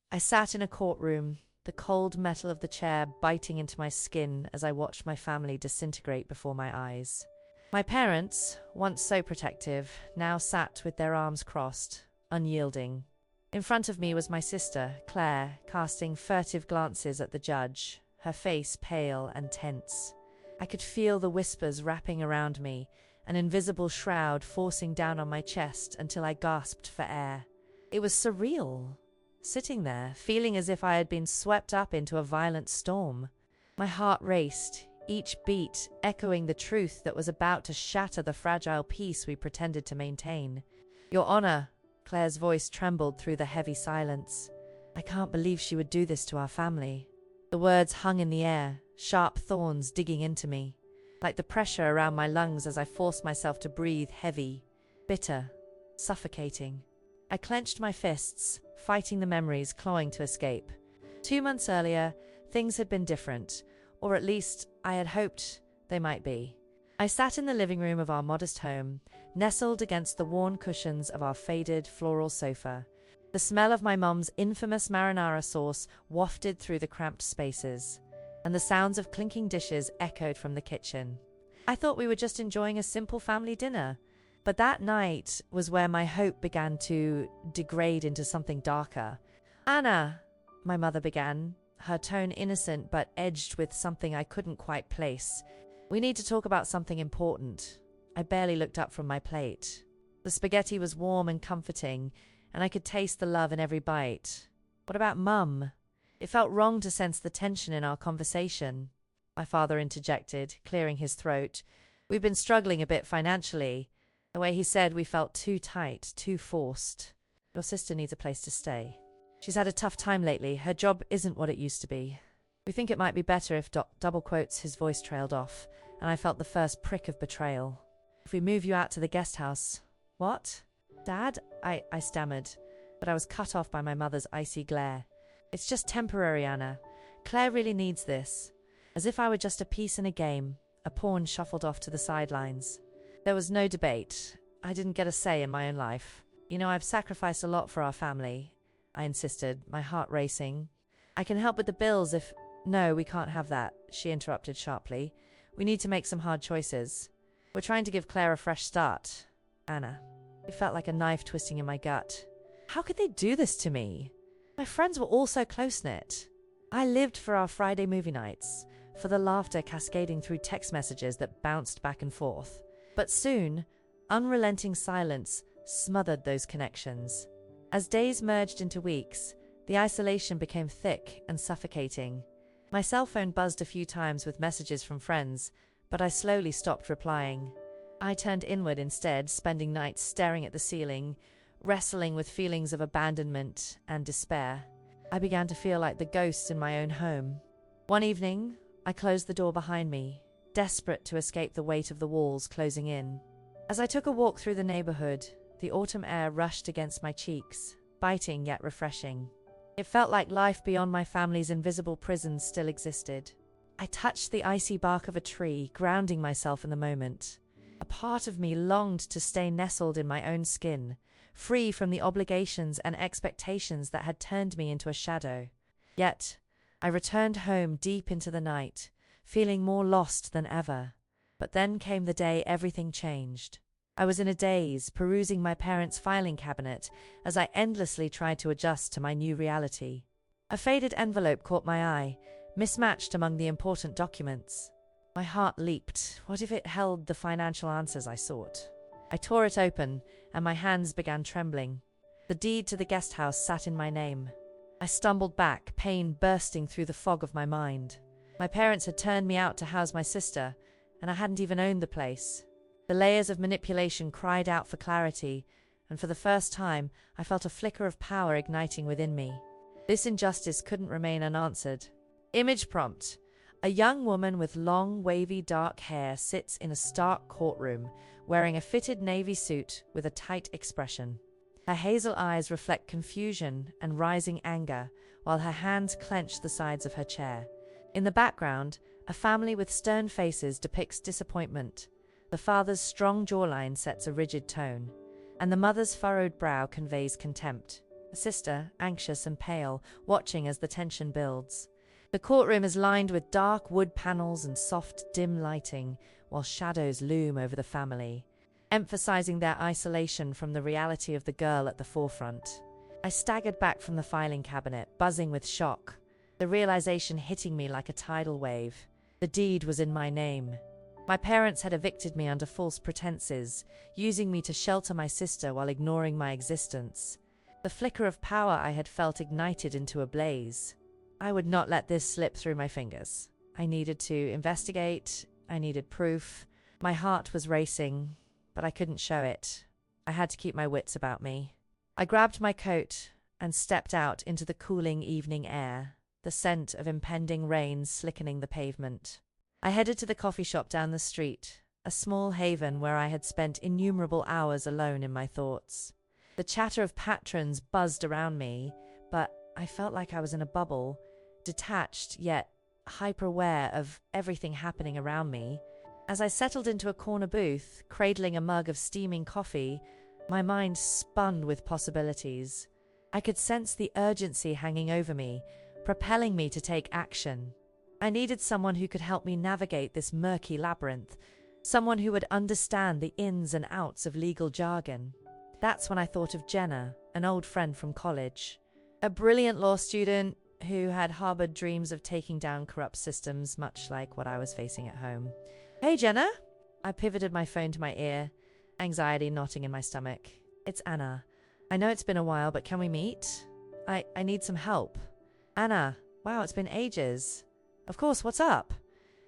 I sat in a courtroom, the cold metal of the chair biting into my skin as I watched my family disintegrate before my eyes. My parents, once so protective, now sat with their arms crossed, unyielding. In front of me was my sister, Claire, casting furtive glances at the judge, her face pale and tense. I could feel the whispers wrapping around me, an invisible shroud forcing down on my chest until I gasped for air. It was surreal, sitting there, feeling as if I had been swept up into a violent storm. My heart raced, each beat echoing the truth that was about to shatter the fragile peace we pretended to maintain. "Your Honor," Claire's voice trembled through the heavy silence. "I can't believe she would do this to our family." The words hung in the air, sharp thorns digging into me, like the pressure around my lungs as I forced myself to breathe heavy, bitter, suffocating. I clenched my fists, fighting the memories clawing to escape. 2 months earlier, things had been different, or at least I had hoped they might be. I sat in the living room of our modest home, nestled against the worn cushions of our faded floral sofa. The smell of my mum's infamous marinara sauce wafted through the cramped spaces, and the sounds of clinking dishes echoed from the kitchen. I thought we were just enjoying a simple family dinner, but that night was where my hope began to degrade into something darker. "Anna," my mother began, her tone innocent but edged with something I couldn't quite place. "We need to talk about something important." I barely looked up from my plate. The spaghetti was warm and comforting, and I could taste the love in every bite. "What about Mum?" It felt wrong to sense the tension in our conversation. My father interjected, clearing his throat. "We've been struggling a bit financially." The way he said we felt too tight, too forced. "Your sister needs a place to stay. She's had a tough time lately. Her job isn't what it used to be. We think it might be better if double quotes." His voice trailed off, and I felt the first prick of betrayal. "If we move you out to the guest house." "What? Dad?" I stammered, but I was cut off by my mother's icy glare. "It's just temporary, Anna. Claire really needs this." As if I were just a piece in a game, a pawn shuffled off to the sidelines. There was no debate. I didn't get a say in my own life. "You know, I've sacrificed a lot for our family," I insisted, my heart racing. "I can help with the bills if—" "No, we can't have that," she interrupted sharply. "We need to make some hard choices. We're trying to give Claire a fresh start." "Anna." It felt like a knife twisting in my gut. How could they do this to me? My friends were all so close-knit. I lived for our Friday movie nights, for the laughter cascading through text messages that bounced back and forth. But soon, unrelenting silence smothered those connections. As days merged into weeks, the isolation became thick and suffocating. My cell phone buzzed a few times with messages from friends, but I slowly stopped replying. I turned inward instead, spending nights staring at the ceiling, wrestling with feelings of abandonment and despair. I began to feel like the ghost in my own home. One evening, I closed the door behind me, desperate to escape the weight of the walls closing in. As I took a walk through the neighborhood, the autumn air rushed against my cheeks, biting yet refreshing. It felt like life beyond my family's invisible prison still existed. I touched the icy bark of a tree, grounding myself in the moment. A part of me longed to stay nestled in my own skin, free from the obligations and expectations that had turned me into a shadow. Yet, I returned home deep into the night, feeling more lost than ever. But then came the day everything changed. I was in a daze, perusing my parents' filing cabinet as I endlessly tried to adjust to my new reality. A faded envelope caught my eye, mismatched among the important documents. My heart leaped. What if it held the financial answers I sought? I tore it open, and my hands began trembling. The deed to the guest house sat in my name. I stumbled back, pain bursting through the fog of my mind. My parents had turned me out to house my sister, and I hadn't even owned the place. The layers of manipulation cried out for clarity, and for the first time, I felt a flicker of power igniting within me. This injustice couldn't remain unanswered. Image prompt. A young woman with long, wavy, dark hair sits in a stark courtroom, wearing a fitted navy suit with a tight expression. Her hazel eyes reflect confusion and rising anger, while her hands clench the sides of her chair. In the background, a family with stern faces depicts disappointment. The father's strong jawline sets a rigid tone, and the mother's furrowed brow conveys contempt. a sister, anxious and pale, watching as the tension builds. The courtroom is lined with dark wood panels and soft, dim lighting, while shadows loom over the family, emphasizing their isolation from the reality of the girl at the forefront. I staggered back from the filing cabinet, buzzing with shock, the realization hitting me like a tidal wave. The deed was in my name. My parents had evicted me under false pretenses, using me to shelter my sister while ignoring my existence. The flicker of power I had felt ignited into a blaze. I would not let this slip through my fingers. I needed to investigate. I needed proof. My heart was racing, but I couldn't show it. I had to keep my wits about me. I grabbed my coat and stepped out into the cooling evening air, the scent of impending rain slickening the pavement. I headed to the coffee shop down the street, a small haven where I had spent innumerable hours alone in my thoughts. The chatter of patrons buzzed around me, but I felt like I was in a bubble, detached yet hyper-aware of everything happening around me. As I settled into a corner booth, cradling a mug of steaming coffee, my mind spun with possibilities. I could sense the urgency hanging over me, propelling me to take action. I needed someone who could help me navigate this murky labyrinth, someone who would understand the ins and outs of legal jargon. That's when I thought of Jenna, an old friend from college, a brilliant law student who had harbored dreams of taking down corrupt systems, much like what I was facing at home. "Hey, Jenna!" I pivoted my phone to my ear, anxiety knotting in my stomach. "It's Anna. I know it's been a while, but can we meet? I need some help." "Anna, wow, it's been ages." "Of course, what's up?"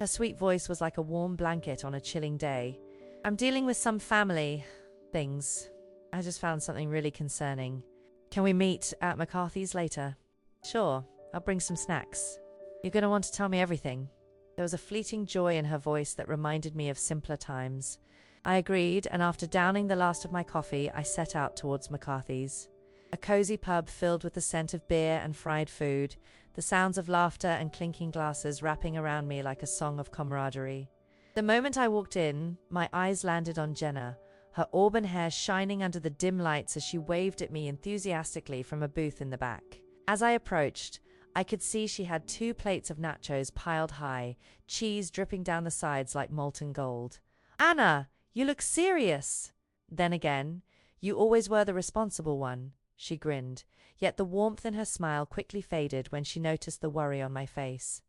Her sweet voice was like a warm blanket on a chilling day. "I'm dealing with some family things. I just found something really concerning. Can we meet at McCarthy's later?" "Sure, I'll bring some snacks." "You're going to want to tell me everything." There was a fleeting joy in her voice that reminded me of simpler times. I agreed, and after downing the last of my coffee, I set out towards McCarthy's. A cozy pub filled with the scent of beer and fried food, the sounds of laughter and clinking glasses wrapping around me like a song of camaraderie. The moment I walked in, my eyes landed on Jenna, her auburn hair shining under the dim lights as she waved at me enthusiastically from a booth in the back. As I approached, I could see she had 2 plates of nachos piled high, cheese dripping down the sides like molten gold. "Anna, you look serious." "Then again, you always were the responsible one," she grinned, yet the warmth in her smile quickly faded when she noticed the worry on my face.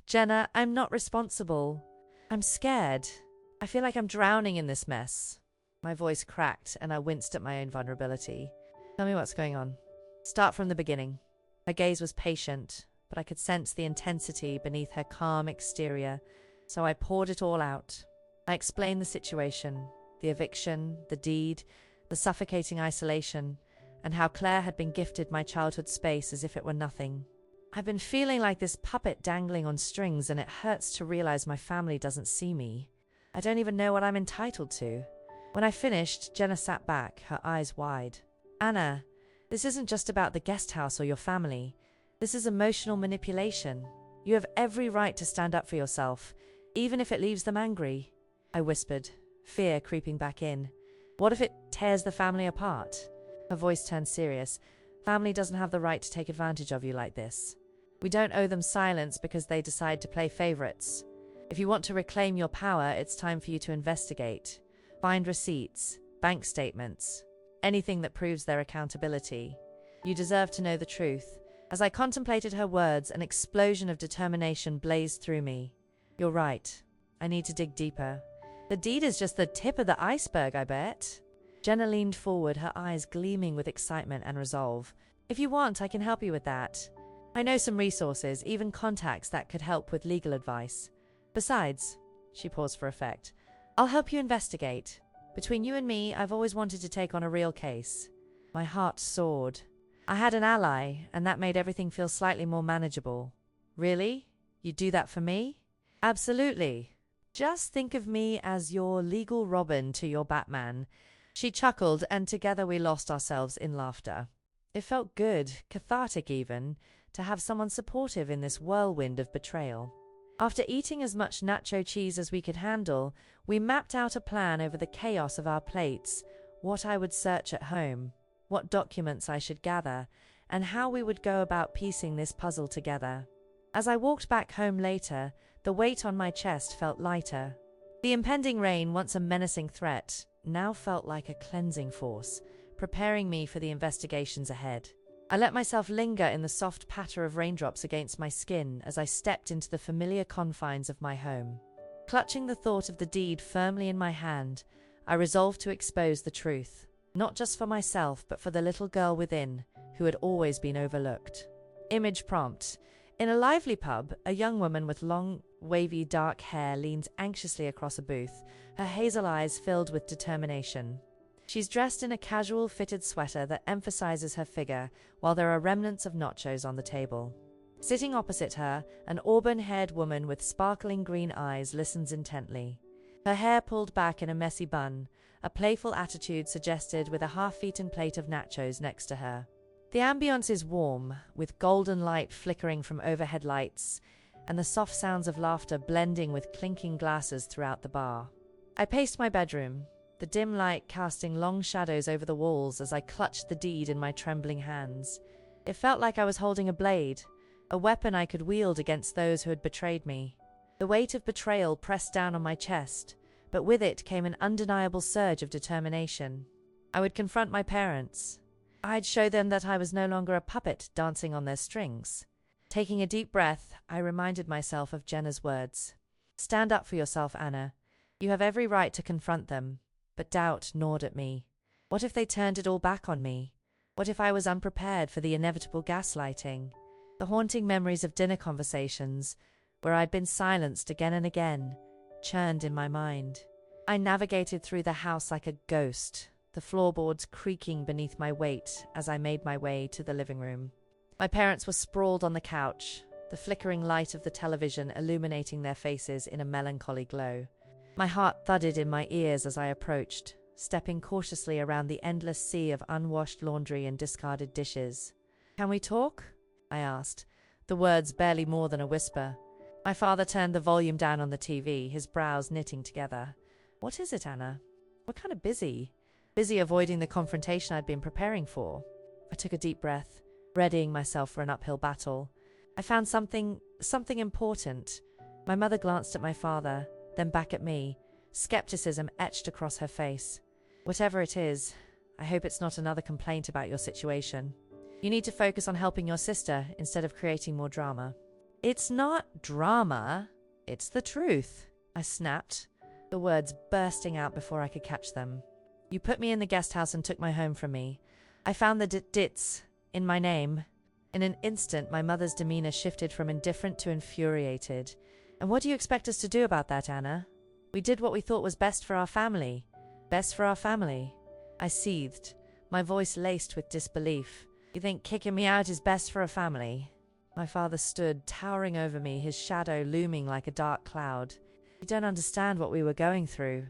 "Jenna, I'm not responsible. I'm scared. I feel like I'm drowning in this mess." My voice cracked and I winced at my own vulnerability. "Tell me what's going on." "Start from the beginning." Her gaze was patient, but I could sense the intensity beneath her calm exterior, so I poured it all out. I explained the situation, the eviction, the deed, the suffocating isolation, and how Claire had been gifted my childhood space as if it were nothing. "I've been feeling like this puppet dangling on strings, and it hurts to realize my family doesn't see me. I don't even know what I'm entitled to." When I finished, Jenna sat back, her eyes wide. "Anna, this isn't just about the guest house or your family. This is emotional manipulation. You have every right to stand up for yourself, even if it leaves them angry." I whispered, fear creeping back in. "What if it tears the family apart?" Her voice turned serious. "Family doesn't have the right to take advantage of you like this. We don't owe them silence because they decide to play favorites. If you want to reclaim your power, it's time for you to investigate. Find receipts, bank statements, anything that proves their accountability. You deserve to know the truth." As I contemplated her words, an explosion of determination blazed through me. "You're right. I need to dig deeper. The deed is just the tip of the iceberg, I bet." Jenna leaned forward, her eyes gleaming with excitement and resolve. "If you want, I can help you with that. I know some resources, even contacts that could help with legal advice. Besides," she paused for effect, "I'll help you investigate. Between you and me, I've always wanted to take on a real case." My heart soared. I had an ally, and that made everything feel slightly more manageable. "Really? You'd do that for me?" "Absolutely. Just think of me as your legal Robin to your Batman." She chuckled, and together we lost ourselves in laughter. It felt good, cathartic even, to have someone supportive in this whirlwind of betrayal. After eating as much nacho cheese as we could handle, we mapped out a plan over the chaos of our plates, what I would search at home, what documents I should gather, and how we would go about piecing this puzzle together. As I walked back home later, the weight on my chest felt lighter. The impending rain, once a menacing threat, now felt like a cleansing force, preparing me for the investigations ahead. I let myself linger in the soft patter of raindrops against my skin as I stepped into the familiar confines of my home. Clutching the thought of the deed firmly in my hand, I resolved to expose the truth, not just for myself but for the little girl within, who had always been overlooked. Image prompt. In a lively pub, a young woman with long, wavy dark hair leans anxiously across a booth, her hazel eyes filled with determination. She's dressed in a casual fitted sweater that emphasizes her figure, while there are remnants of nachos on the table. Sitting opposite her, an auburn-haired woman with sparkling green eyes listens intently. Her hair pulled back in a messy bun, a playful attitude suggested with a half-eaten plate of nachos next to her. The ambience is warm, with golden light flickering from overhead lights, and the soft sounds of laughter blending with clinking glasses throughout the bar. I paced my bedroom, the dim light casting long shadows over the walls as I clutched the deed in my trembling hands. It felt like I was holding a blade, a weapon I could wield against those who had betrayed me. The weight of betrayal pressed down on my chest, but with it came an undeniable surge of determination. I would confront my parents. I'd show them that I was no longer a puppet dancing on their strings. Taking a deep breath, I reminded myself of Jenna's words. "Stand up for yourself, Anna. You have every right to confront them." But doubt gnawed at me. What if they turned it all back on me? What if I was unprepared for the inevitable gaslighting? The haunting memories of dinner conversations, where I'd been silenced again and again, churned in my mind. I navigated through the house like a ghost, the floorboards creaking beneath my weight as I made my way to the living room. My parents were sprawled on the couch, the flickering light of the television illuminating their faces in a melancholy glow. My heart thudded in my ears as I approached, stepping cautiously around the endless sea of unwashed laundry and discarded dishes. "Can we talk?" I asked, the words barely more than a whisper. My father turned the volume down on the TV, his brows knitting together. "What is it, Anna? We're kind of busy." Busy avoiding the confrontation I'd been preparing for. I took a deep breath, readying myself for an uphill battle. I found something important. My mother glanced at my father, then back at me, skepticism etched across her face. "Whatever it is, I hope it's not another complaint about your situation. You need to focus on helping your sister instead of creating more drama." "It's not drama, it's the truth," I snapped, the words bursting out before I could catch them. "You put me in the guest house and took my home from me. I found the dits in my name." In an instant, my mother's demeanor shifted from indifferent to infuriated. "And what do you expect us to do about that, Anna? We did what we thought was best for our family." "Best for our family?" I seethed, my voice laced with disbelief. "You think kicking me out is best for a family?" My father stood, towering over me, his shadow looming like a dark cloud. "You don't understand what we were going through.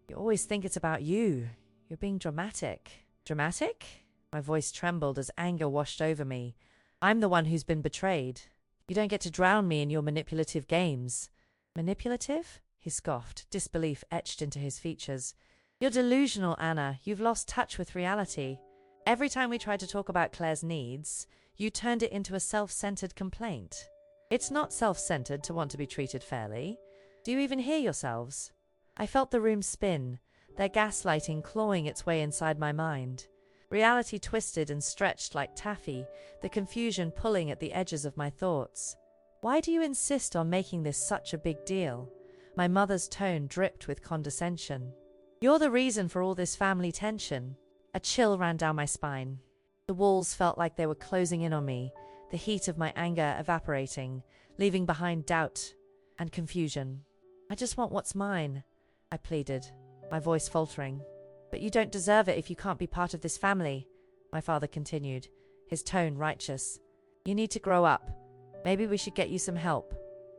You always think it's about you. You're being dramatic." "Dramatic?" My voice trembled as anger washed over me. "I'm the one who's been betrayed. You don't get to drown me in your manipulative games." "Manipulative?" he scoffed, disbelief etched into his features. "You're delusional, Anna. You've lost touch with reality. Every time we tried to talk about Claire's needs, you turned it into a self-centered complaint. It's not self-centered to want to be treated fairly. Do you even hear yourselves?" I felt the room spin, their gaslighting clawing its way inside my mind. Reality twisted and stretched like taffy, the confusion pulling at the edges of my thoughts. "Why do you insist on making this such a big deal?" My mother's tone dripped with condescension. "You're the reason for all this family tension." A chill ran down my spine. The walls felt like they were closing in on me, the heat of my anger evaporating, leaving behind doubt and confusion. "I just want what's mine," I pleaded, my voice faltering. "But you don't deserve it if you can't be part of this family," my father continued, his tone righteous. "You need to grow up. Maybe we should get you some help.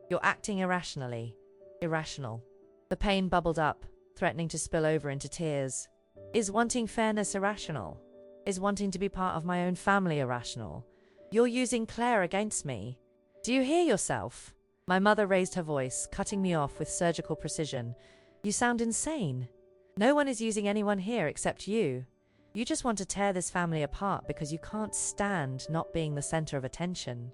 You're acting irrationally." Irrational. The pain bubbled up, threatening to spill over into tears. Is wanting fairness irrational? Is wanting to be part of my own family irrational? You're using Claire against me. Do you hear yourself? My mother raised her voice, cutting me off with surgical precision. You sound insane. No one is using anyone here except you. You just want to tear this family apart because you can't stand not being the center of attention.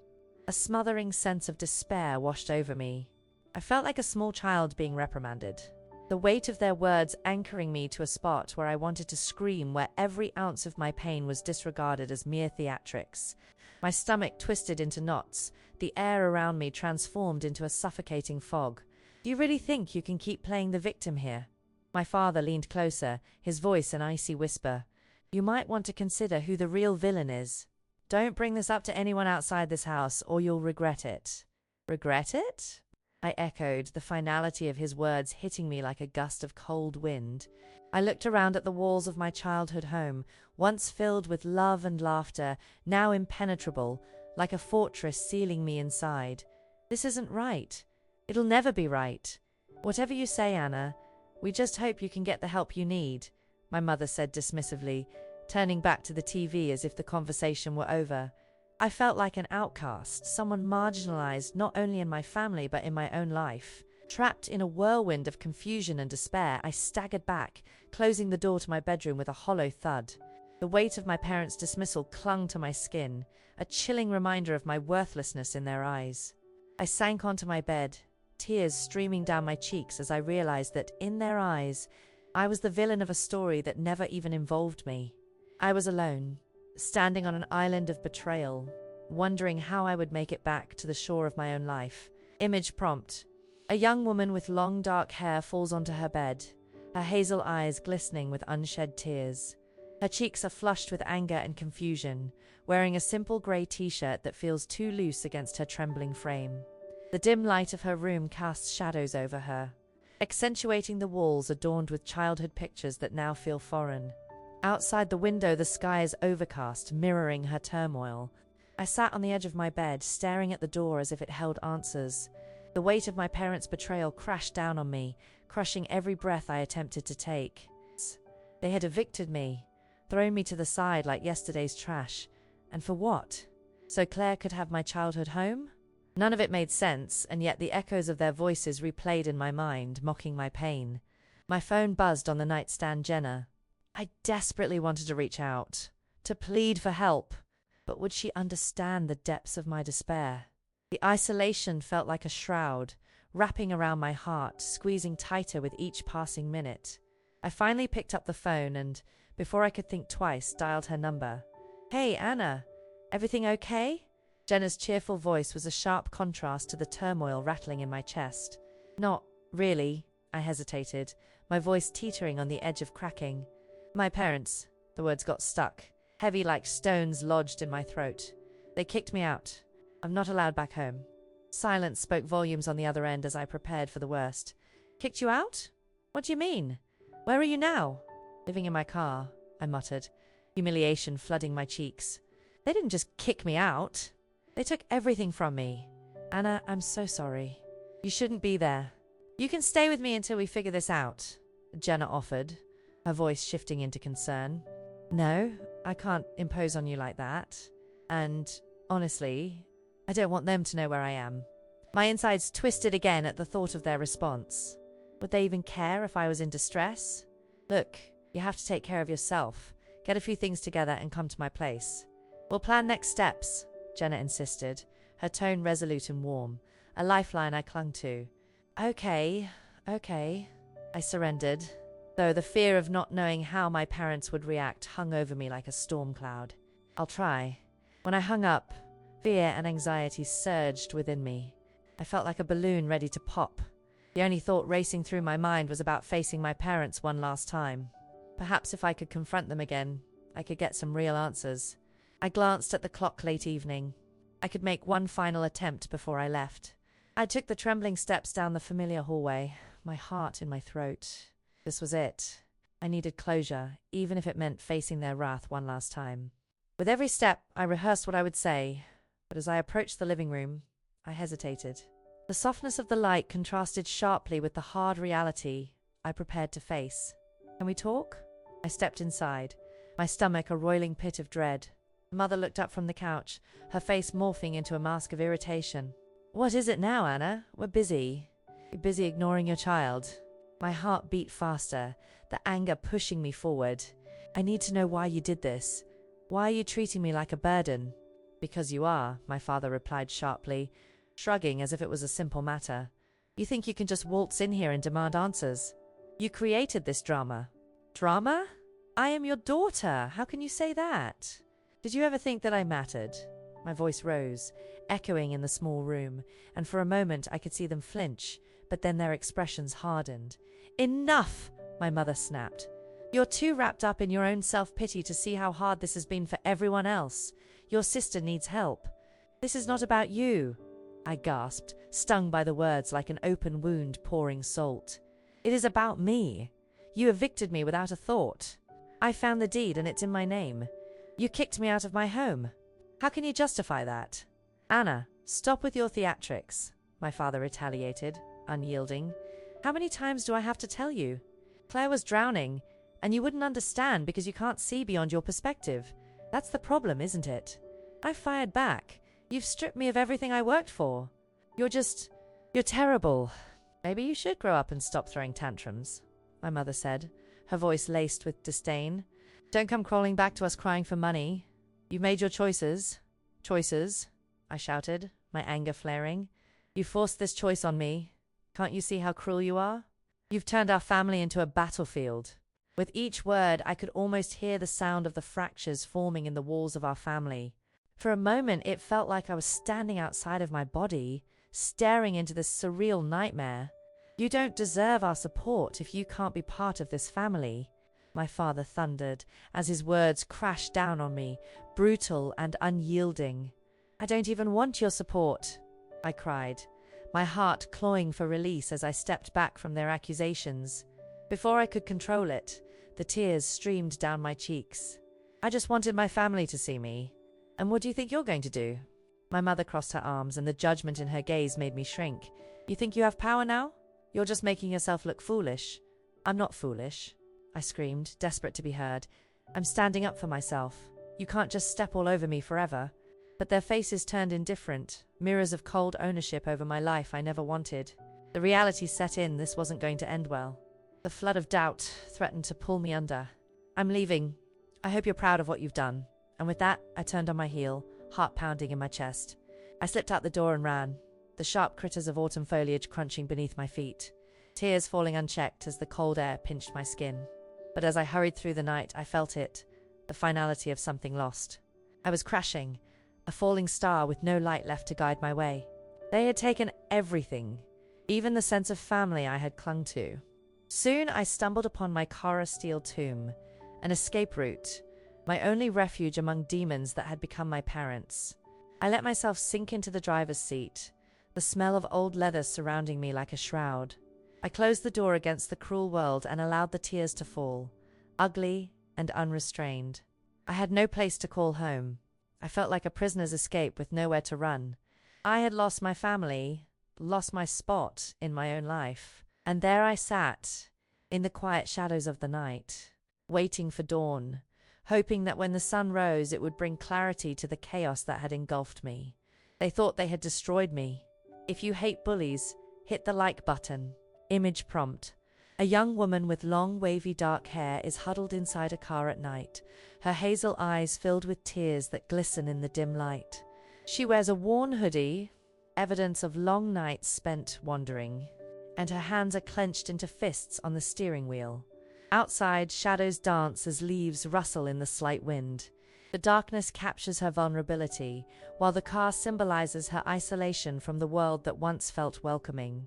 A smothering sense of despair washed over me. I felt like a small child being reprimanded. The weight of their words anchoring me to a spot where I wanted to scream, where every ounce of my pain was disregarded as mere theatrics. My stomach twisted into knots, the air around me transformed into a suffocating fog. Do you really think you can keep playing the victim here? My father leaned closer, his voice an icy whisper. You might want to consider who the real villain is. Don't bring this up to anyone outside this house, or you'll regret it. Regret it? I echoed, the finality of his words hitting me like a gust of cold wind. I looked around at the walls of my childhood home, once filled with love and laughter, now impenetrable, like a fortress sealing me inside. This isn't right. It'll never be right. Whatever you say, Anna, we just hope you can get the help you need, my mother said dismissively, turning back to the TV as if the conversation were over. I felt like an outcast, someone marginalized not only in my family but in my own life. Trapped in a whirlwind of confusion and despair, I staggered back, closing the door to my bedroom with a hollow thud. The weight of my parents' dismissal clung to my skin, a chilling reminder of my worthlessness in their eyes. I sank onto my bed, tears streaming down my cheeks as I realized that, in their eyes, I was the villain of a story that never even involved me. I was alone, standing on an island of betrayal, wondering how I would make it back to the shore of my own life. Image prompt. A young woman with long dark hair falls onto her bed, her hazel eyes glistening with unshed tears. Her cheeks are flushed with anger and confusion, wearing a simple grey t-shirt that feels too loose against her trembling frame. The dim light of her room casts shadows over her, accentuating the walls adorned with childhood pictures that now feel foreign. Outside the window, the sky is overcast, mirroring her turmoil. I sat on the edge of my bed, staring at the door as if it held answers. The weight of my parents' betrayal crashed down on me, crushing every breath I attempted to take. They had evicted me, thrown me to the side like yesterday's trash. And for what? So Claire could have my childhood home? None of it made sense, and yet the echoes of their voices replayed in my mind, mocking my pain. My phone buzzed on the nightstand Jenna. I desperately wanted to reach out, to plead for help, but would she understand the depths of my despair? The isolation felt like a shroud, wrapping around my heart, squeezing tighter with each passing minute. I finally picked up the phone and, before I could think twice, dialed her number. Hey, Anna, everything okay? Jenna's cheerful voice was a sharp contrast to the turmoil rattling in my chest. Not really, I hesitated, my voice teetering on the edge of cracking. My parents, the words got stuck, heavy like stones lodged in my throat. They kicked me out. I'm not allowed back home. Silence spoke volumes on the other end as I prepared for the worst. Kicked you out? What do you mean? Where are you now? Living in my car, I muttered, humiliation flooding my cheeks. They didn't just kick me out. They took everything from me. Anna, I'm so sorry. You shouldn't be there. You can stay with me until we figure this out, Jenna offered, her voice shifting into concern. No, I can't impose on you like that. And, honestly, I don't want them to know where I am. My insides twisted again at the thought of their response. Would they even care if I was in distress? Look, you have to take care of yourself. Get a few things together and come to my place. We'll plan next steps, Jenna insisted, her tone resolute and warm, a lifeline I clung to. Okay, I surrendered, though the fear of not knowing how my parents would react hung over me like a storm cloud. I'll try. When I hung up, fear and anxiety surged within me. I felt like a balloon ready to pop. The only thought racing through my mind was about facing my parents one last time. Perhaps if I could confront them again, I could get some real answers. I glanced at the clock late evening. I could make one final attempt before I left. I took the trembling steps down the familiar hallway, my heart in my throat. This was it. I needed closure, even if it meant facing their wrath one last time. With every step, I rehearsed what I would say, but as I approached the living room, I hesitated. The softness of the light contrasted sharply with the hard reality I prepared to face. Can we talk? I stepped inside, my stomach a roiling pit of dread. Mother looked up from the couch, her face morphing into a mask of irritation. What is it now, Anna? We're busy. You're busy ignoring your child. My heart beat faster, the anger pushing me forward. I need to know why you did this. Why are you treating me like a burden? Because you are, my father replied sharply, shrugging as if it was a simple matter. You think you can just waltz in here and demand answers? You created this drama. Drama? I am your daughter. How can you say that? Did you ever think that I mattered? My voice rose, echoing in the small room, and for a moment I could see them flinch, but then their expressions hardened. Enough! My mother snapped. You're too wrapped up in your own self-pity to see how hard this has been for everyone else. Your sister needs help. This is not about you, I gasped, stung by the words like an open wound pouring salt. It is about me. You evicted me without a thought. I found the deed and it's in my name. You kicked me out of my home. How can you justify that? Anna, stop with your theatrics, my father retaliated, unyielding. How many times do I have to tell you? Claire was drowning, and you wouldn't understand because you can't see beyond your perspective. That's the problem, isn't it? I fired back. You've stripped me of everything I worked for. You're terrible. Maybe you should grow up and stop throwing tantrums, my mother said, her voice laced with disdain. Don't come crawling back to us crying for money. You've made your choices. Choices, I shouted, my anger flaring. You forced this choice on me. Can't you see how cruel you are? You've turned our family into a battlefield. With each word, I could almost hear the sound of the fractures forming in the walls of our family. For a moment, it felt like I was standing outside of my body, staring into this surreal nightmare. You don't deserve our support if you can't be part of this family, my father thundered as his words crashed down on me, brutal and unyielding. I don't even want your support, I cried, my heart clawing for release as I stepped back from their accusations. Before I could control it, the tears streamed down my cheeks. I just wanted my family to see me. And what do you think you're going to do? My mother crossed her arms, and the judgment in her gaze made me shrink. You think you have power now? You're just making yourself look foolish. I'm not foolish, I screamed, desperate to be heard. I'm standing up for myself. You can't just step all over me forever. But their faces turned indifferent, mirrors of cold ownership over my life I never wanted. The reality set in. This wasn't going to end well. The flood of doubt threatened to pull me under. I'm leaving. I hope you're proud of what you've done. And with that, I turned on my heel, heart pounding in my chest. I slipped out the door and ran, the sharp critters of autumn foliage crunching beneath my feet, tears falling unchecked as the cold air pinched my skin. But as I hurried through the night, I felt it, the finality of something lost. I was crashing, a falling star with no light left to guide my way. They had taken everything, even the sense of family I had clung to. Soon I stumbled upon my Kara steel tomb, an escape route, my only refuge among demons that had become my parents. I let myself sink into the driver's seat, the smell of old leather surrounding me like a shroud. I closed the door against the cruel world and allowed the tears to fall, ugly and unrestrained. I had no place to call home. I felt like a prisoner's escape with nowhere to run. I had lost my family, lost my spot in my own life. And there I sat, in the quiet shadows of the night, waiting for dawn, hoping that when the sun rose it would bring clarity to the chaos that had engulfed me. They thought they had destroyed me. If you hate bullies, hit the like button. Image prompt. A young woman with long, wavy dark hair is huddled inside a car at night, her hazel eyes filled with tears that glisten in the dim light. She wears a worn hoodie, evidence of long nights spent wandering, and her hands are clenched into fists on the steering wheel. Outside, shadows dance as leaves rustle in the slight wind. The darkness captures her vulnerability, while the car symbolizes her isolation from the world that once felt welcoming.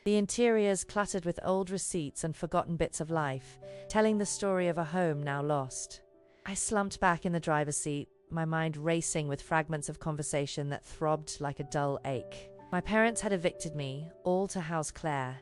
The interior's cluttered with old receipts and forgotten bits of life, telling the story of a home now lost. I slumped back in the driver's seat, my mind racing with fragments of conversation that throbbed like a dull ache. My parents had evicted me, all to house Claire,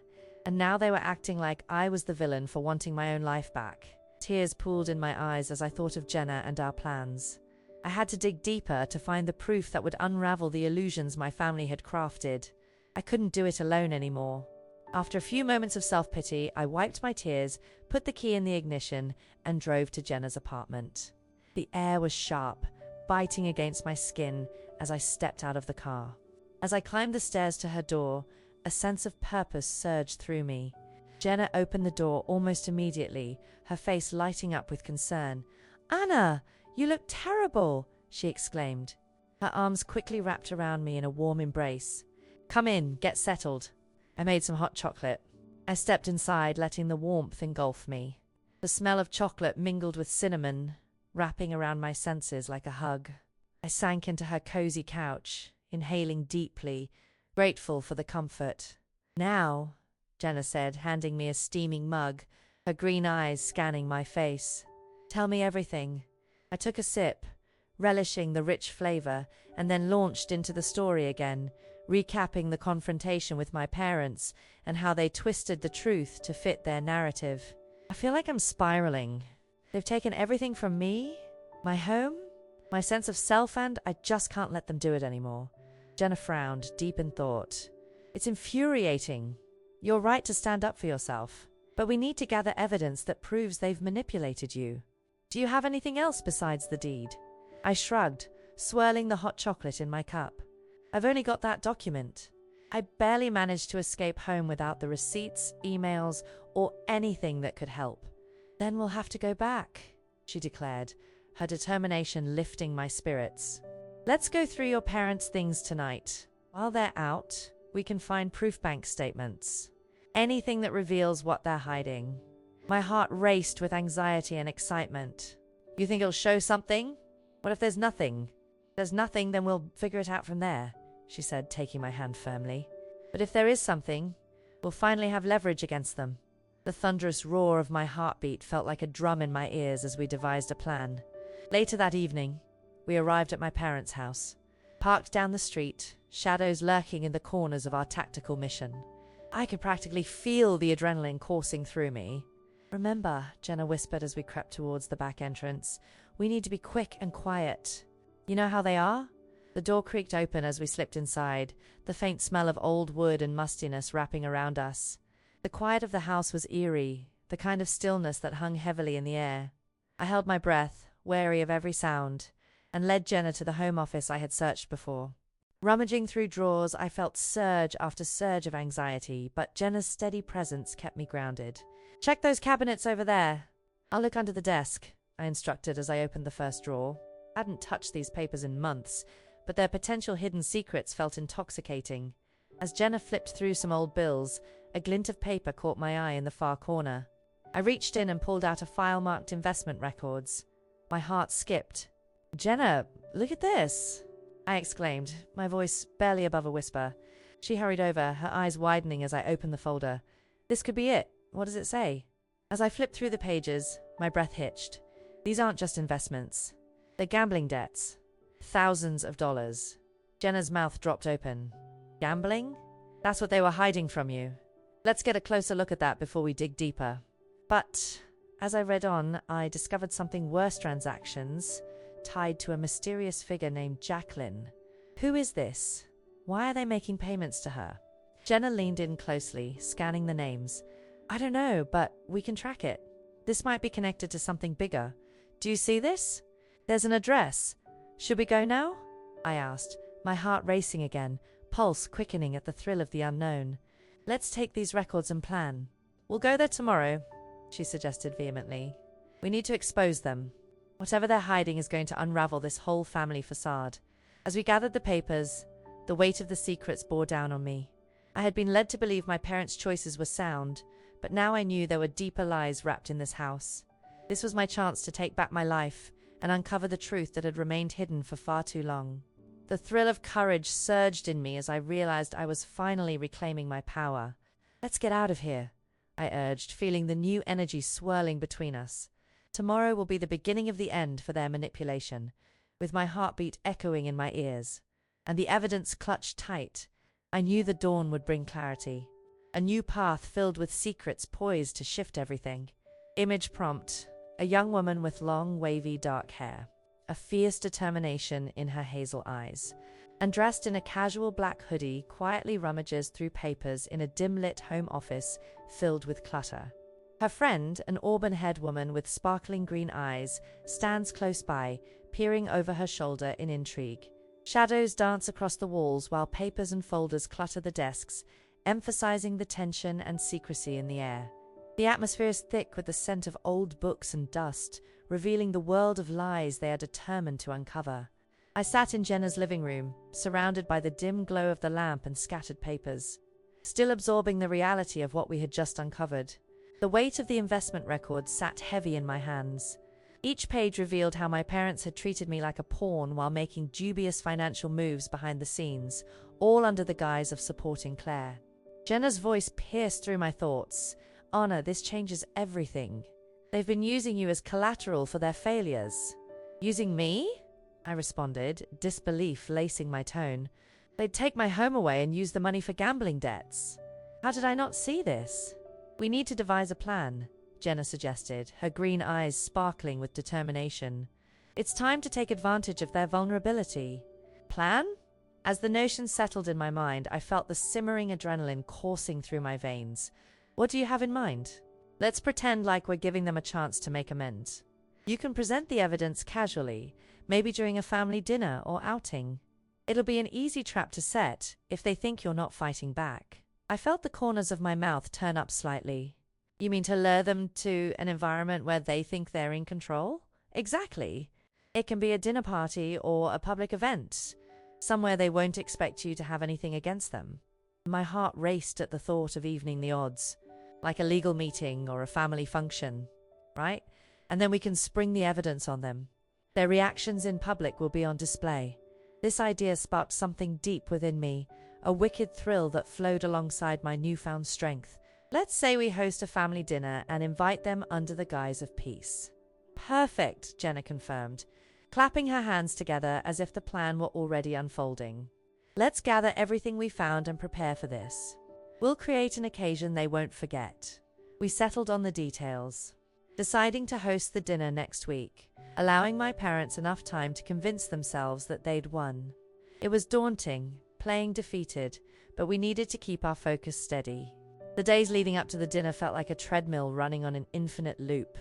and now they were acting like I was the villain for wanting my own life back. Tears pooled in my eyes as I thought of Jenna and our plans. I had to dig deeper to find the proof that would unravel the illusions my family had crafted. I couldn't do it alone anymore. After a few moments of self-pity, I wiped my tears, put the key in the ignition, and drove to Jenna's apartment. The air was sharp, biting against my skin as I stepped out of the car. As I climbed the stairs to her door, a sense of purpose surged through me. Jenna opened the door almost immediately, her face lighting up with concern. "Anna, you look terrible," she exclaimed. Her arms quickly wrapped around me in a warm embrace. "Come in, get settled." I made some hot chocolate. I stepped inside, letting the warmth engulf me. The smell of chocolate mingled with cinnamon, wrapping around my senses like a hug. I sank into her cozy couch, inhaling deeply, grateful for the comfort. "Now," Jenna said, handing me a steaming mug, her green eyes scanning my face. "Tell me everything." I took a sip, relishing the rich flavor, and then launched into the story again, recapping the confrontation with my parents and how they twisted the truth to fit their narrative. I feel like I'm spiraling. They've taken everything from me, my home, my sense of self, and I just can't let them do it anymore. Jenna frowned, deep in thought. "It's infuriating. You're right to stand up for yourself, but we need to gather evidence that proves they've manipulated you. Do you have anything else besides the deed?" I shrugged, swirling the hot chocolate in my cup. "I've only got that document. I barely managed to escape home without the receipts, emails, or anything that could help." "Then we'll have to go back," she declared, her determination lifting my spirits. "Let's go through your parents' things tonight. While they're out, we can find proof bank statements. Anything that reveals what they're hiding." My heart raced with anxiety and excitement. "You think it'll show something? What if there's nothing?" "If there's nothing, then we'll figure it out from there," she said, taking my hand firmly. "But if there is something, we'll finally have leverage against them." The thunderous roar of my heartbeat felt like a drum in my ears as we devised a plan. Later that evening, we arrived at my parents' house. Parked down the street, shadows lurking in the corners of our tactical mission. I could practically feel the adrenaline coursing through me. "Remember," Jenna whispered as we crept towards the back entrance, "we need to be quick and quiet. You know how they are?" The door creaked open as we slipped inside, the faint smell of old wood and mustiness wrapping around us. The quiet of the house was eerie, the kind of stillness that hung heavily in the air. I held my breath, wary of every sound, and led Jenna to the home office I had searched before. Rummaging through drawers, I felt surge after surge of anxiety, but Jenna's steady presence kept me grounded. "Check those cabinets over there." "I'll look under the desk," I instructed as I opened the first drawer. I hadn't touched these papers in months, but their potential hidden secrets felt intoxicating. As Jenna flipped through some old bills, a glint of paper caught my eye in the far corner. I reached in and pulled out a file marked investment records. My heart skipped. "Jenna, look at this!" I exclaimed, my voice barely above a whisper. She hurried over, her eyes widening as I opened the folder. "This could be it. What does it say?" As I flipped through the pages, my breath hitched. These aren't just investments. They're gambling debts. Thousands of dollars. Jenna's mouth dropped open. "Gambling? That's what they were hiding from you. Let's get a closer look at that before we dig deeper." But as I read on, I discovered something worse: transactions tied to a mysterious figure named Jacqueline. Who is this? Why are they making payments to her? Jenna leaned in closely, scanning the names. "I don't know, but we can track it. This might be connected to something bigger. Do you see this? There's an address. Should we go now?" I asked, my heart racing again, pulse quickening at the thrill of the unknown. "Let's take these records and plan." "We'll go there tomorrow," she suggested vehemently. "We need to expose them. Whatever they're hiding is going to unravel this whole family facade." As we gathered the papers, the weight of the secrets bore down on me. I had been led to believe my parents' choices were sound, but now I knew there were deeper lies wrapped in this house. This was my chance to take back my life and uncover the truth that had remained hidden for far too long. The thrill of courage surged in me as I realized I was finally reclaiming my power. "Let's get out of here," I urged, feeling the new energy swirling between us. Tomorrow will be the beginning of the end for their manipulation, with my heartbeat echoing in my ears. And the evidence clutched tight. I knew the dawn would bring clarity. A new path filled with secrets poised to shift everything. Image prompt: a young woman with long, wavy, dark hair, a fierce determination in her hazel eyes, and dressed in a casual black hoodie, quietly rummages through papers in a dim-lit home office filled with clutter. Her friend, an auburn-haired woman with sparkling green eyes, stands close by, peering over her shoulder in intrigue. Shadows dance across the walls while papers and folders clutter the desks, emphasizing the tension and secrecy in the air. The atmosphere is thick with the scent of old books and dust, revealing the world of lies they are determined to uncover. I sat in Jenna's living room, surrounded by the dim glow of the lamp and scattered papers, still absorbing the reality of what we had just uncovered. The weight of the investment records sat heavy in my hands. Each page revealed how my parents had treated me like a pawn while making dubious financial moves behind the scenes, all under the guise of supporting Claire. Jenna's voice pierced through my thoughts. "Anna, this changes everything. They've been using you as collateral for their failures." "Using me?" I responded, disbelief lacing my tone. "They'd take my home away and use the money for gambling debts. How did I not see this?" "We need to devise a plan," Jenna suggested, her green eyes sparkling with determination. "It's time to take advantage of their vulnerability." "Plan?" As the notion settled in my mind, I felt the simmering adrenaline coursing through my veins. "What do you have in mind?" "Let's pretend like we're giving them a chance to make amends. You can present the evidence casually, maybe during a family dinner or outing. It'll be an easy trap to set if they think you're not fighting back." I felt the corners of my mouth turn up slightly. "You mean to lure them to an environment where they think they're in control?" "Exactly. It can be a dinner party or a public event, somewhere they won't expect you to have anything against them." My heart raced at the thought of evening the odds, like a legal meeting or a family function, right? And then we can spring the evidence on them. Their reactions in public will be on display. This idea sparked something deep within me, a wicked thrill that flowed alongside my newfound strength. "Let's say we host a family dinner and invite them under the guise of peace." "Perfect," Jenna confirmed, clapping her hands together as if the plan were already unfolding. "Let's gather everything we found and prepare for this. We'll create an occasion they won't forget." We settled on the details, deciding to host the dinner next week, allowing my parents enough time to convince themselves that they'd won. It was daunting, playing defeated, but we needed to keep our focus steady. The days leading up to the dinner felt like a treadmill running on an infinite loop.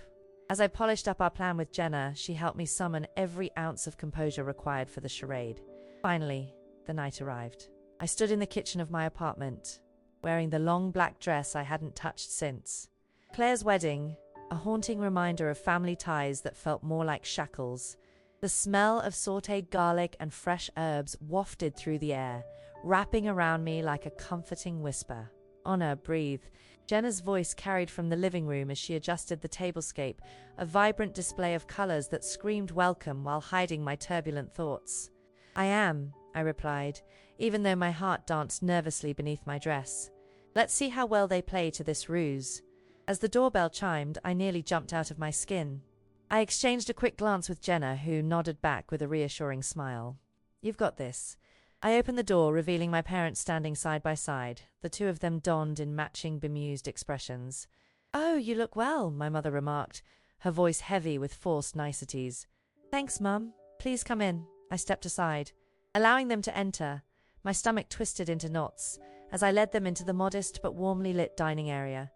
As I polished up our plan with Jenna, she helped me summon every ounce of composure required for the charade. Finally, the night arrived. I stood in the kitchen of my apartment, wearing the long black dress I hadn't touched since. Claire's wedding, a haunting reminder of family ties that felt more like shackles. The smell of sautéed garlic and fresh herbs wafted through the air, wrapping around me like a comforting whisper. "Anna, breathe." Jenna's voice carried from the living room as she adjusted the tablescape, a vibrant display of colors that screamed welcome while hiding my turbulent thoughts. "I am," I replied, even though my heart danced nervously beneath my dress. "Let's see how well they play to this ruse." As the doorbell chimed, I nearly jumped out of my skin. I exchanged a quick glance with Jenna, who nodded back with a reassuring smile. "You've got this." I opened the door, revealing my parents standing side by side, the two of them donned in matching bemused expressions. "Oh, you look well," my mother remarked, her voice heavy with forced niceties. "Thanks, Mum. Please come in." I stepped aside, allowing them to enter. My stomach twisted into knots as I led them into the modest but warmly lit dining area.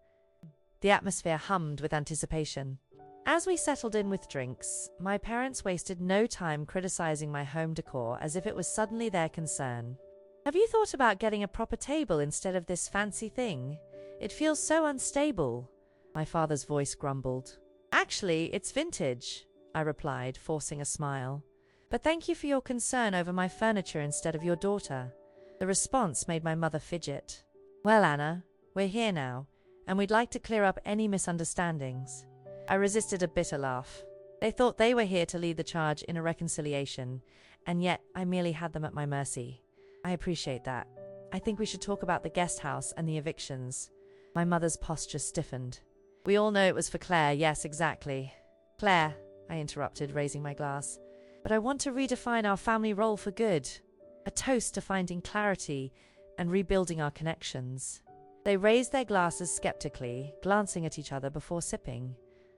The atmosphere hummed with anticipation. As we settled in with drinks, my parents wasted no time criticizing my home decor as if it was suddenly their concern. "Have you thought about getting a proper table instead of this fancy thing? It feels so unstable," my father's voice grumbled. "Actually, it's vintage," I replied, forcing a smile. "But thank you for your concern over my furniture instead of your daughter." The response made my mother fidget. "Well, Anna, we're here now, and we'd like to clear up any misunderstandings." I resisted a bitter laugh. They thought they were here to lead the charge in a reconciliation, and yet I merely had them at my mercy. "I appreciate that. I think we should talk about the guest house and the evictions." My mother's posture stiffened. "We all know it was for Claire, yes, exactly." "Claire," I interrupted, raising my glass. "But I want to redefine our family role for good. A toast to finding clarity and rebuilding our connections." They raised their glasses skeptically, glancing at each other before sipping.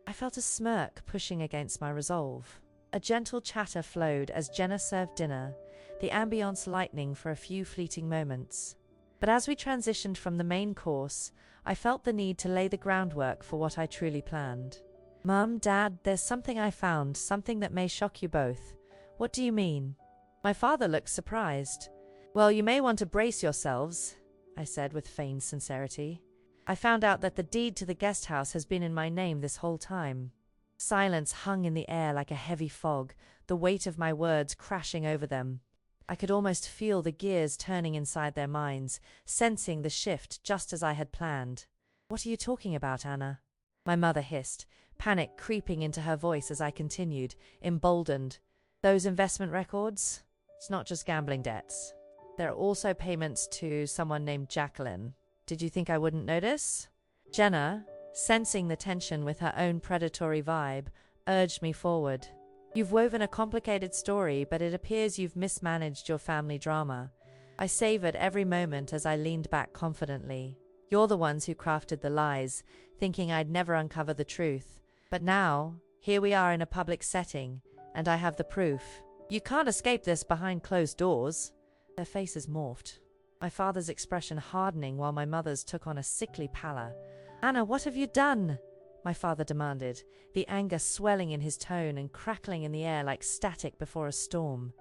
I felt a smirk pushing against my resolve. A gentle chatter flowed as Jenna served dinner, the ambience lightening for a few fleeting moments. But as we transitioned from the main course, I felt the need to lay the groundwork for what I truly planned. "Mum, Dad, there's something I found, something that may shock you both." "What do you mean?" My father looked surprised. "Well, you may want to brace yourselves." I said with feigned sincerity. I found out that the deed to the guest house has been in my name this whole time. Silence hung in the air like a heavy fog, the weight of my words crashing over them. I could almost feel the gears turning inside their minds, sensing the shift just as I had planned. What are you talking about, Anna? My mother hissed, panic creeping into her voice as I continued, emboldened. Those investment records? It's not just gambling debts. There are also payments to someone named Jacqueline. Did you think I wouldn't notice? Jenna, sensing the tension with her own predatory vibe, urged me forward. You've woven a complicated story, but it appears you've mismanaged your family drama. I savored every moment as I leaned back confidently. You're the ones who crafted the lies, thinking I'd never uncover the truth. But now, here we are in a public setting, and I have the proof. You can't escape this behind closed doors. Their faces morphed, my father's expression hardening while my mother's took on a sickly pallor. Anna, what have you done? My father demanded, the anger swelling in his tone and crackling in the air like static before a storm.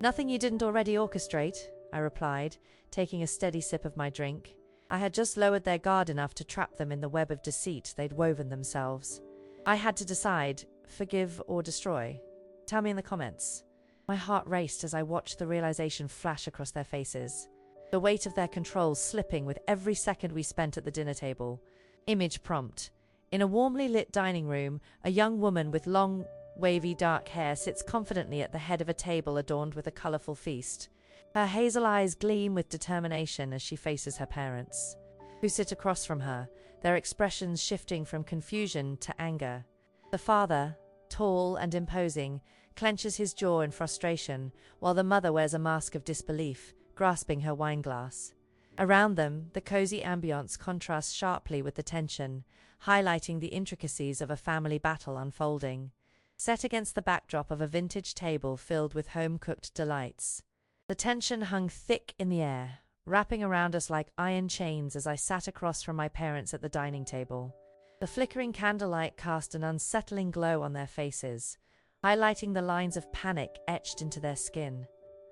Nothing you didn't already orchestrate, I replied, taking a steady sip of my drink. I had just lowered their guard enough to trap them in the web of deceit they'd woven themselves. I had to decide, forgive or destroy. Tell me in the comments. My heart raced as I watched the realization flash across their faces, the weight of their control slipping with every second we spent at the dinner table. Image prompt. In a warmly lit dining room, a young woman with long, wavy dark hair sits confidently at the head of a table adorned with a colorful feast. Her hazel eyes gleam with determination as she faces her parents, who sit across from her, their expressions shifting from confusion to anger. The father, tall and imposing, clenches his jaw in frustration, while the mother wears a mask of disbelief, grasping her wineglass. Around them, the cozy ambience contrasts sharply with the tension, highlighting the intricacies of a family battle unfolding, set against the backdrop of a vintage table filled with home-cooked delights. The tension hung thick in the air, wrapping around us like iron chains as I sat across from my parents at the dining table. The flickering candlelight cast an unsettling glow on their faces, highlighting the lines of panic etched into their skin.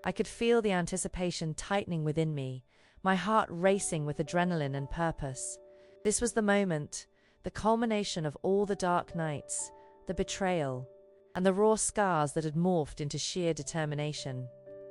I could feel the anticipation tightening within me, my heart racing with adrenaline and purpose. This was the moment, the culmination of all the dark nights, the betrayal, and the raw scars that had morphed into sheer determination.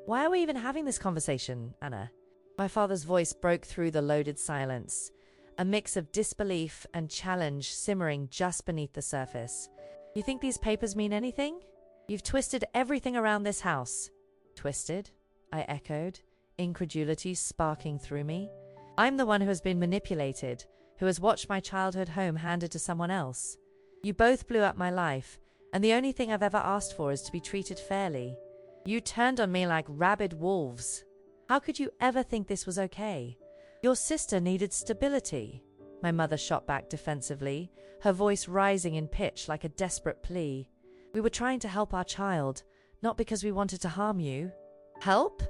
Why are we even having this conversation, Anna? My father's voice broke through the loaded silence, a mix of disbelief and challenge simmering just beneath the surface. You think these papers mean anything? You've twisted everything around this house. Twisted? I echoed, incredulity sparking through me. I'm the one who has been manipulated, who has watched my childhood home handed to someone else. You both blew up my life, and the only thing I've ever asked for is to be treated fairly. You turned on me like rabid wolves. How could you ever think this was okay? Your sister needed stability. My mother shot back defensively, her voice rising in pitch like a desperate plea. We were trying to help our child, not because we wanted to harm you. Help?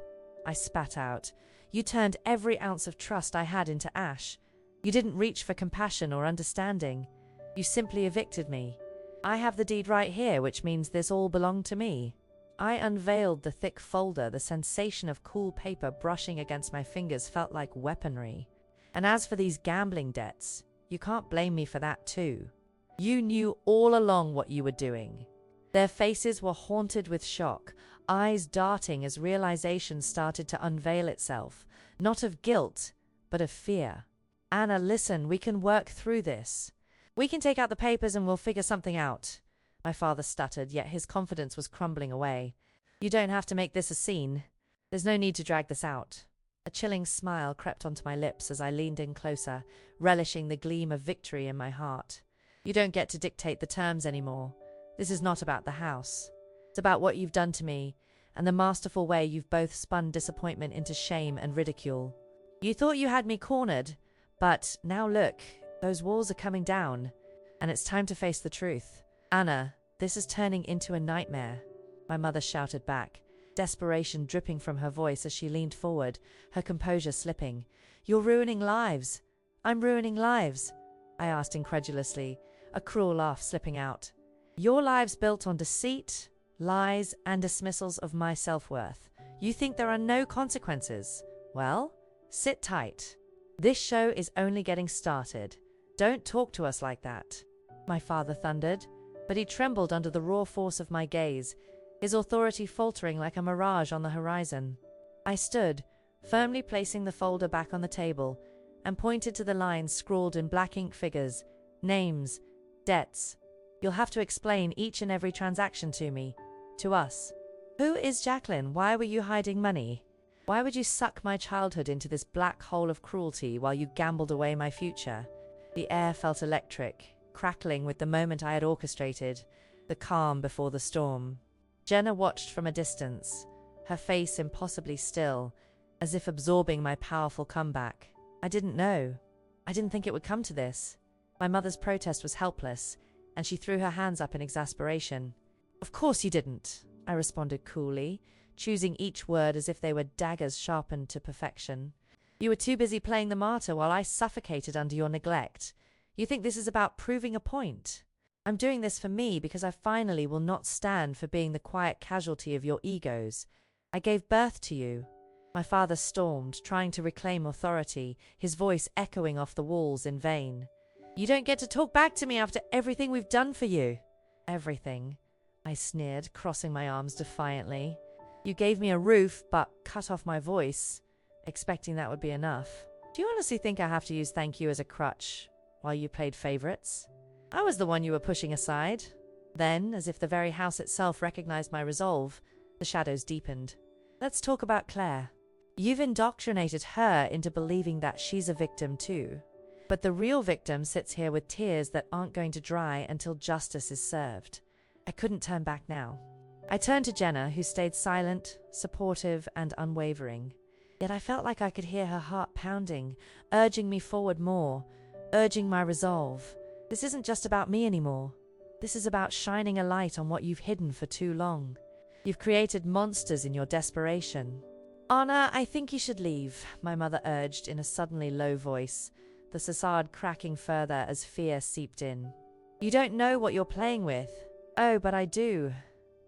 I spat out. You turned every ounce of trust I had into ash. You didn't reach for compassion or understanding. You simply evicted me. I have the deed right here, which means this all belonged to me. I unveiled the thick folder. The sensation of cool paper brushing against my fingers felt like weaponry. And as for these gambling debts, you can't blame me for that too. You knew all along what you were doing. Their faces were haunted with shock, eyes darting as realization started to unveil itself, not of guilt, but of fear. Anna, listen, we can work through this. We can take out the papers and we'll figure something out. My father stuttered, yet his confidence was crumbling away. You don't have to make this a scene. There's no need to drag this out. A chilling smile crept onto my lips as I leaned in closer, relishing the gleam of victory in my heart. You don't get to dictate the terms anymore. This is not about the house. It's about what you've done to me, and the masterful way you've both spun disappointment into shame and ridicule. You thought you had me cornered, but now look, those walls are coming down, and it's time to face the truth. Anna, this is turning into a nightmare, my mother shouted back, desperation dripping from her voice as she leaned forward, her composure slipping. You're ruining lives. I'm ruining lives, I asked incredulously, a cruel laugh slipping out. Your lives built on deceit, lies, and dismissals of my self-worth. You think there are no consequences? Well, sit tight. This show is only getting started. Don't talk to us like that, my father thundered, but he trembled under the raw force of my gaze, his authority faltering like a mirage on the horizon. I stood, firmly placing the folder back on the table, and pointed to the lines scrawled in black ink figures, names, debts. You'll have to explain each and every transaction to me, to us. Who is Jacqueline? Why were you hiding money? Why would you suck my childhood into this black hole of cruelty while you gambled away my future? The air felt electric, crackling with the moment I had orchestrated, the calm before the storm. Jenna watched from a distance, her face impossibly still, as if absorbing my powerful comeback. I didn't know. I didn't think it would come to this. My mother's protest was helpless, and she threw her hands up in exasperation. Of course you didn't, I responded coolly, choosing each word as if they were daggers sharpened to perfection. You were too busy playing the martyr while I suffocated under your neglect. You think this is about proving a point? I'm doing this for me because I finally will not stand for being the quiet casualty of your egos. I gave birth to you. My father stormed, trying to reclaim authority, his voice echoing off the walls in vain. You don't get to talk back to me after everything we've done for you. Everything, I sneered, crossing my arms defiantly. You gave me a roof, but cut off my voice, expecting that would be enough. Do you honestly think I have to use thank you as a crutch while you played favorites? I was the one you were pushing aside. Then, as if the very house itself recognized my resolve, the shadows deepened. Let's talk about Claire. You've indoctrinated her into believing that she's a victim too. But the real victim sits here with tears that aren't going to dry until justice is served. I couldn't turn back now. I turned to Jenna, who stayed silent, supportive, and unwavering. Yet I felt like I could hear her heart pounding, urging me forward more, urging my resolve. This isn't just about me anymore. This is about shining a light on what you've hidden for too long. You've created monsters in your desperation. Anna, I think you should leave, my mother urged in a suddenly low voice, the facade cracking further as fear seeped in. You don't know what you're playing with. Oh, but I do,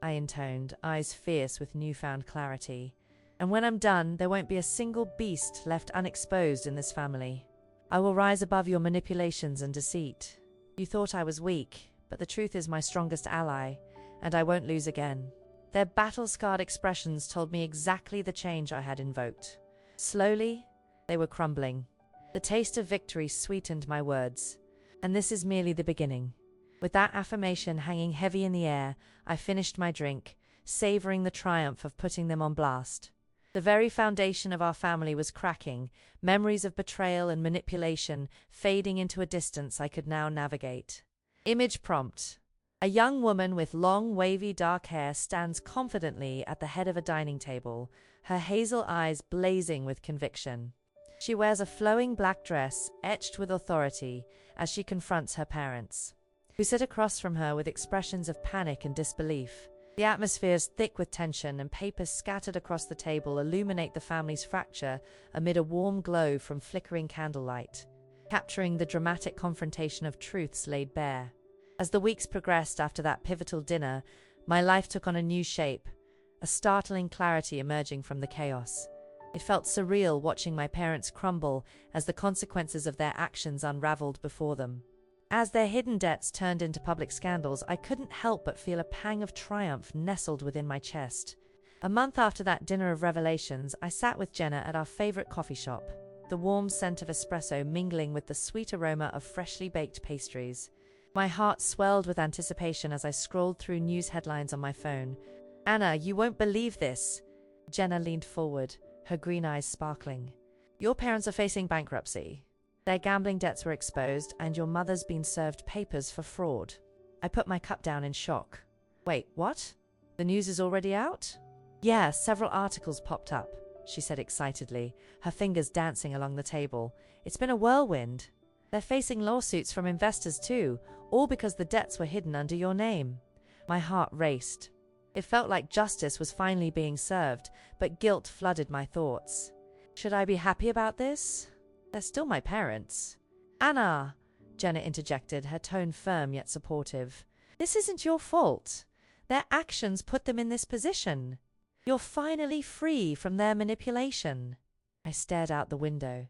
I intoned, eyes fierce with newfound clarity. And when I'm done, there won't be a single beast left unexposed in this family. I will rise above your manipulations and deceit. You thought I was weak, but the truth is my strongest ally, and I won't lose again. Their battle-scarred expressions told me exactly the change I had invoked. Slowly, they were crumbling. The taste of victory sweetened my words. And this is merely the beginning. With that affirmation hanging heavy in the air, I finished my drink, savoring the triumph of putting them on blast. The very foundation of our family was cracking, memories of betrayal and manipulation fading into a distance I could now navigate. Image prompt. A young woman with long, wavy, dark hair stands confidently at the head of a dining table, her hazel eyes blazing with conviction. She wears a flowing black dress, etched with authority, as she confronts her parents, who sit across from her with expressions of panic and disbelief. The atmosphere is thick with tension, and papers scattered across the table illuminate the family's fracture amid a warm glow from flickering candlelight, capturing the dramatic confrontation of truths laid bare. As the weeks progressed after that pivotal dinner, my life took on a new shape, a startling clarity emerging from the chaos. It felt surreal watching my parents crumble as the consequences of their actions unraveled before them. As their hidden debts turned into public scandals, I couldn't help but feel a pang of triumph nestled within my chest. A month after that dinner of revelations, I sat with Jenna at our favorite coffee shop, the warm scent of espresso mingling with the sweet aroma of freshly baked pastries. My heart swelled with anticipation as I scrolled through news headlines on my phone. Anna, you won't believe this. Jenna leaned forward, her green eyes sparkling. Your parents are facing bankruptcy. Their gambling debts were exposed, and your mother's been served papers for fraud. I put my cup down in shock. Wait, what? The news is already out? Yeah, several articles popped up, she said excitedly, her fingers dancing along the table. It's been a whirlwind. They're facing lawsuits from investors too, all because the debts were hidden under your name. My heart raced. It felt like justice was finally being served, but guilt flooded my thoughts. Should I be happy about this? They're still my parents. Anna, Jenna interjected, her tone firm yet supportive. This isn't your fault. Their actions put them in this position. You're finally free from their manipulation. I stared out the window.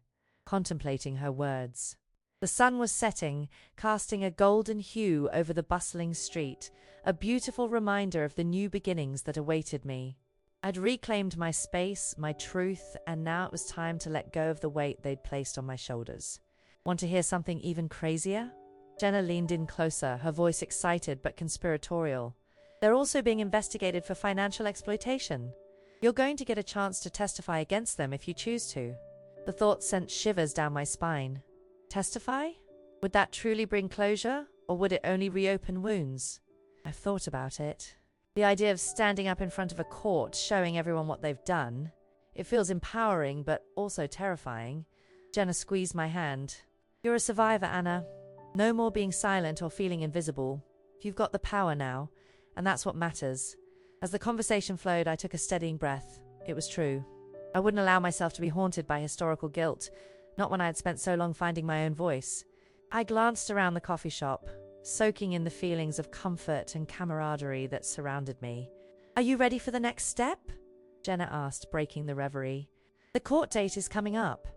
contemplating her words. The sun was setting, casting a golden hue over the bustling street, a beautiful reminder of the new beginnings that awaited me. I'd reclaimed my space, my truth, and now it was time to let go of the weight they'd placed on my shoulders. Want to hear something even crazier? Jenna leaned in closer, her voice excited but conspiratorial. They're also being investigated for financial exploitation. You're going to get a chance to testify against them if you choose to. The thought sent shivers down my spine. Testify? Would that truly bring closure, or would it only reopen wounds? I've thought about it. The idea of standing up in front of a court, showing everyone what they've done. It feels empowering, but also terrifying. Jenna squeezed my hand. You're a survivor, Anna. No more being silent or feeling invisible. You've got the power now, and that's what matters. As the conversation flowed, I took a steadying breath. It was true. I wouldn't allow myself to be haunted by historical guilt, not when I had spent so long finding my own voice. I glanced around the coffee shop, soaking in the feelings of comfort and camaraderie that surrounded me. Are you ready for the next step? Jenna asked, breaking the reverie. The court date is coming up.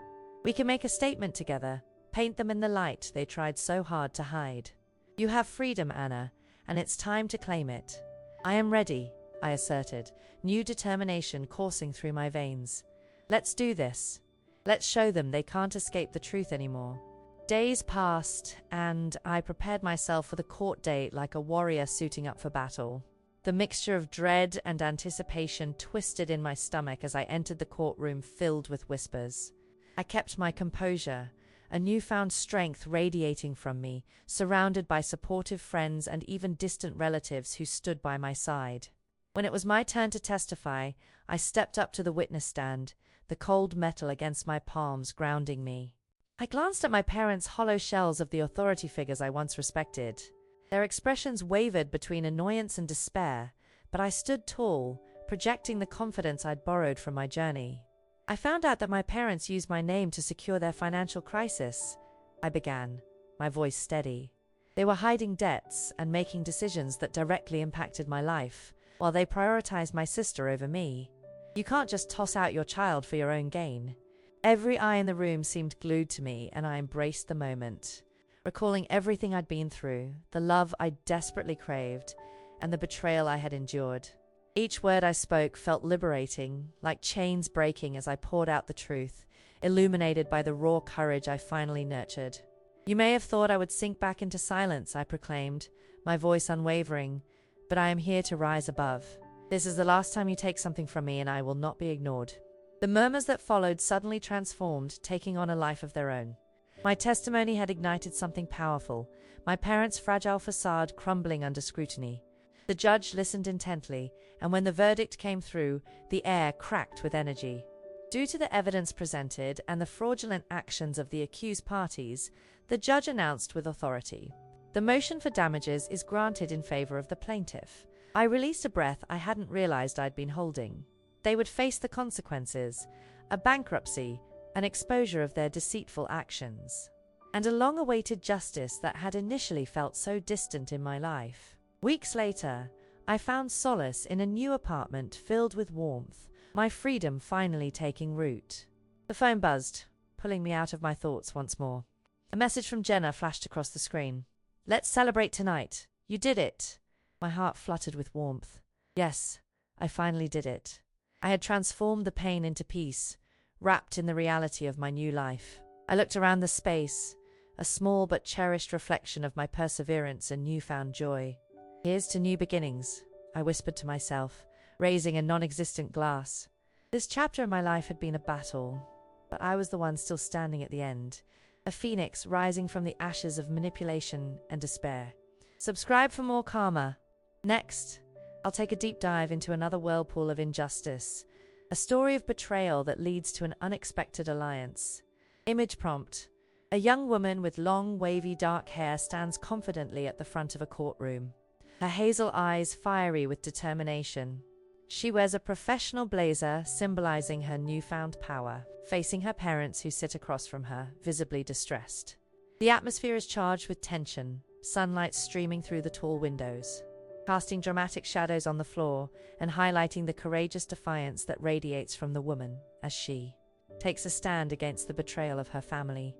We can make a statement together, paint them in the light they tried so hard to hide. You have freedom, Anna, and it's time to claim it. I am ready, I asserted, new determination coursing through my veins. Let's do this. Let's show them they can't escape the truth anymore. Days passed, and I prepared myself for the court date like a warrior suiting up for battle. The mixture of dread and anticipation twisted in my stomach as I entered the courtroom filled with whispers. I kept my composure, a newfound strength radiating from me, surrounded by supportive friends and even distant relatives who stood by my side. When it was my turn to testify, I stepped up to the witness stand, the cold metal against my palms grounding me. I glanced at my parents' hollow shells of the authority figures I once respected. Their expressions wavered between annoyance and despair, but I stood tall, projecting the confidence I'd borrowed from my journey. I found out that my parents used my name to secure their financial crisis, I began, my voice steady. They were hiding debts and making decisions that directly impacted my life, while they prioritized my sister over me. You can't just toss out your child for your own gain. Every eye in the room seemed glued to me, and I embraced the moment, recalling everything I'd been through, the love I desperately craved, and the betrayal I had endured. Each word I spoke felt liberating, like chains breaking as I poured out the truth, illuminated by the raw courage I finally nurtured. You may have thought I would sink back into silence, I proclaimed, my voice unwavering, but I am here to rise above. This is the last time you take something from me, and I will not be ignored. The murmurs that followed suddenly transformed, taking on a life of their own. My testimony had ignited something powerful, my parents' fragile facade crumbling under scrutiny. The judge listened intently, and when the verdict came through, the air cracked with energy. Due to the evidence presented and the fraudulent actions of the accused parties, the judge announced with authority, "The motion for damages is granted in favor of the plaintiff." I released a breath I hadn't realized I'd been holding. They would face the consequences, a bankruptcy, an exposure of their deceitful actions, and a long-awaited justice that had initially felt so distant in my life. Weeks later, I found solace in a new apartment filled with warmth, my freedom finally taking root. The phone buzzed, pulling me out of my thoughts once more. A message from Jenna flashed across the screen. "Let's celebrate tonight. You did it." My heart fluttered with warmth. Yes, I finally did it. I had transformed the pain into peace, wrapped in the reality of my new life. I looked around the space, a small but cherished reflection of my perseverance and newfound joy. "Here's to new beginnings," I whispered to myself, raising a non-existent glass. This chapter in my life had been a battle, but I was the one still standing at the end, a phoenix rising from the ashes of manipulation and despair. Subscribe for more karma. Next, I'll take a deep dive into another whirlpool of injustice, a story of betrayal that leads to an unexpected alliance. Image prompt. A young woman with long, wavy dark hair stands confidently at the front of a courtroom, her hazel eyes fiery with determination. She wears a professional blazer symbolizing her newfound power, facing her parents who sit across from her, visibly distressed. The atmosphere is charged with tension, sunlight streaming through the tall windows, casting dramatic shadows on the floor and highlighting the courageous defiance that radiates from the woman as she takes a stand against the betrayal of her family.